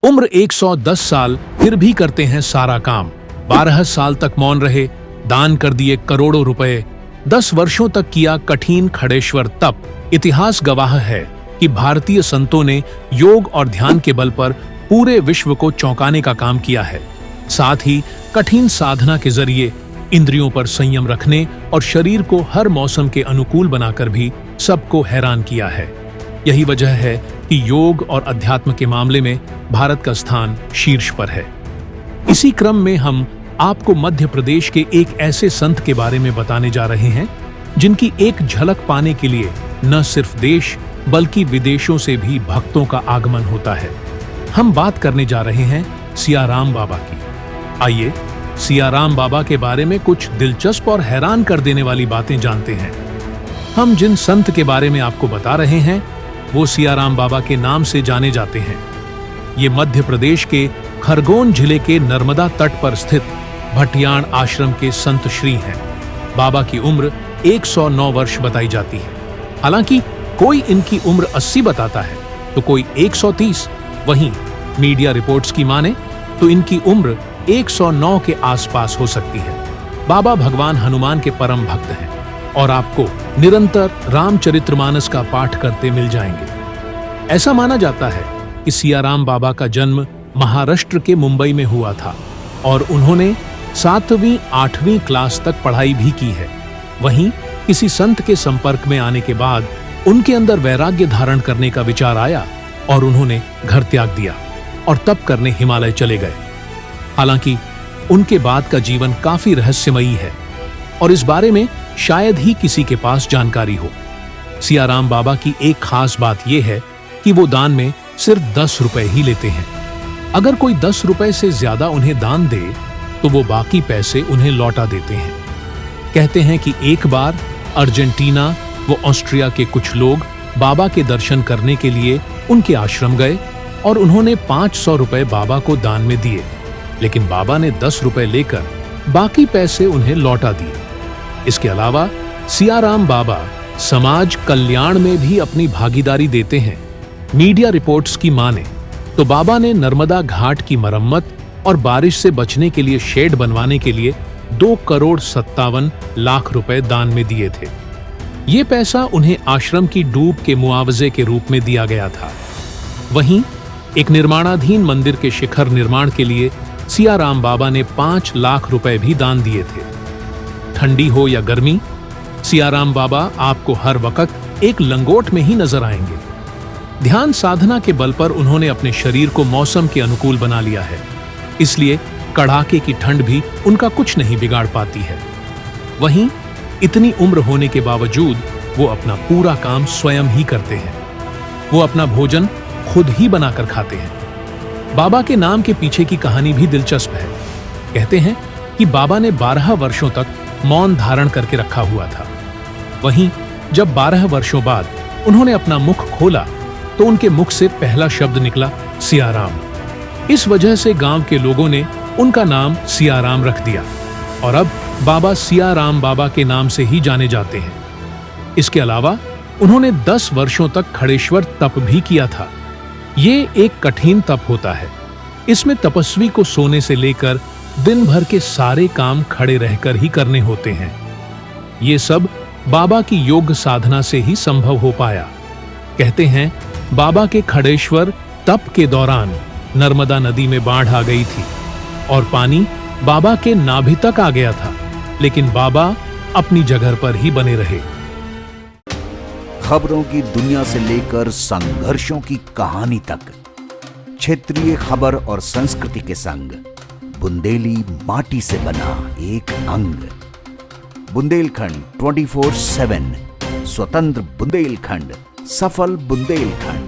उम्र 110 साल, फिर भी करते हैं सारा काम। 12 साल तक मौन रहे, दान कर दिए करोड़ों रुपए। 10 वर्षों तक किया कठिन खड़ेश्वर तप। इतिहास गवाह है कि भारतीय संतों ने योग और ध्यान के बल पर पूरे विश्व को चौंकाने का काम किया है। साथ ही कठिन साधना के जरिए इंद्रियों पर संयम रखने और शरीर को हर मौसम के अनुकूल बनाकर भी सबको हैरान किया है। यही वजह है कि योग और अध्यात्म के मामले में भारत का स्थान शीर्ष पर है। इसी क्रम में हम आपको मध्य प्रदेश के एक ऐसे संत के बारे में बताने जा रहे हैं जिनकी एक झलक पाने के लिए न सिर्फ देश बल्कि विदेशों से भी भक्तों का आगमन होता है। हम बात करने जा रहे हैं सियाराम बाबा की। आइए सियाराम बाबा के बारे में कुछ दिलचस्प और हैरान कर देने वाली बातें जानते हैं। हम जिन संत के बारे में आपको बता रहे हैं वो सियाराम बाबा के नाम से जाने जाते हैं। ये मध्य प्रदेश के खरगोन जिले के नर्मदा तट पर स्थित भटियाण आश्रम के संत श्री हैं। बाबा की उम्र 109 वर्ष बताई जाती है। हालांकि कोई इनकी उम्र 80 बताता है तो कोई 130। वहीं मीडिया रिपोर्ट्स की माने तो इनकी उम्र 109 के आसपास हो सकती है। बाबा भगवान हनुमान के परम भक्त हैं और आपको निरंतर रामचरितमानस का पाठ करते मिल जाएंगे। ऐसा माना जाता है कि सियाराम बाबा का जन्म महाराष्ट्र के मुंबई में हुआ था और उन्होंने 7वीं 8वीं क्लास तक पढ़ाई भी की है। वहीं किसी संत के संपर्क में आने के बाद उनके अंदर वैराग्य धारण करने का विचार आया और उन्होंने घर त्याग दिया और तप करने हिमालय चले गए। हालांकि उनके बाद का जीवन काफी रहस्यमयी है और इस बारे में शायद ही किसी के पास जानकारी हो। सियाराम बाबा की एक खास बात यह है कि वो दान में सिर्फ 10 रुपए ही लेते हैं। अगर कोई 10 रुपए से ज्यादा उन्हें दान दे तो वो बाकी पैसे उन्हें लौटा देते हैं। कहते हैं कि एक बार अर्जेंटीना व ऑस्ट्रिया के कुछ लोग बाबा के दर्शन करने के लिए उनके आश्रम गए और उन्होंने 500 रुपए बाबा को दान में दिए, लेकिन बाबा ने 10 रुपए लेकर बाकी पैसे उन्हें लौटा दिए। इसके अलावा सियाराम बाबा समाज कल्याण में भी अपनी भागीदारी देते हैं। मीडिया रिपोर्ट्स की माने तो बाबा ने नर्मदा घाट की मरम्मत और बारिश से बचने के लिए शेड बनवाने के लिए 2,57,00,000 रुपए दान में दिए थे। ये पैसा उन्हें आश्रम की डूब के मुआवजे के रूप में दिया गया था। वहीं एक निर्माणाधीन मंदिर के शिखर निर्माण के लिए सियाराम बाबा ने 5 लाख रुपए भी दान दिए थे। ठंडी हो या गर्मी, सियाराम बाबा आपको हर वक्त एक लंगोट में ही नजर आएंगे। ध्यान साधना के बल पर उन्होंने अपने शरीर को मौसम के अनुकूल बना लिया है, इसलिए कड़ाके की ठंड भी उनका कुछ नहीं बिगाड़ पाती है। वहीं इतनी उम्र होने के बावजूद वो अपना पूरा काम स्वयं ही करते हैं। वो अपना भोजन खुद ही बनाकर खाते हैं। बाबा के नाम के पीछे की कहानी भी दिलचस्प है। कहते हैं कि बाबा ने 12 वर्षों तक मौन धारण करके रखा हुआ था। वहीं जब 12 वर्षों बाद उन्होंने अपना मुख खोला तो उनके मुख से पहला शब्द निकला सियाराम। इस वजह से गांव के लोगों ने उनका नाम सियाराम रख दिया और अब बाबा सियाराम बाबा के नाम से ही जाने जाते हैं। इसके अलावा उन्होंने 10 वर्षों तक खड़ेश्वर तप भी किया था। ये एक कठिन तप होता है। इसमें तपस्वी को सोने से लेकर दिन भर के सारे काम खड़े रहकर ही करने होते हैं। ये सब बाबा की योग साधना से ही संभव हो पाया। कहते हैं बाबा के खड़ेश्वर तप के दौरान नर्मदा नदी में बाढ़ आ गई थी और पानी बाबा के नाभि तक आ गया था, लेकिन बाबा अपनी जगह पर ही बने रहे। खबरों की दुनिया से लेकर संघर्षों की कहानी तक, क्षेत्रीय खबर और संस्कृति के संग बुंदेली माटी से बना एक अंग। बुंदेलखंड 24/7, स्वतंत्र बुंदेलखंड, सफल बुंदेलखंड।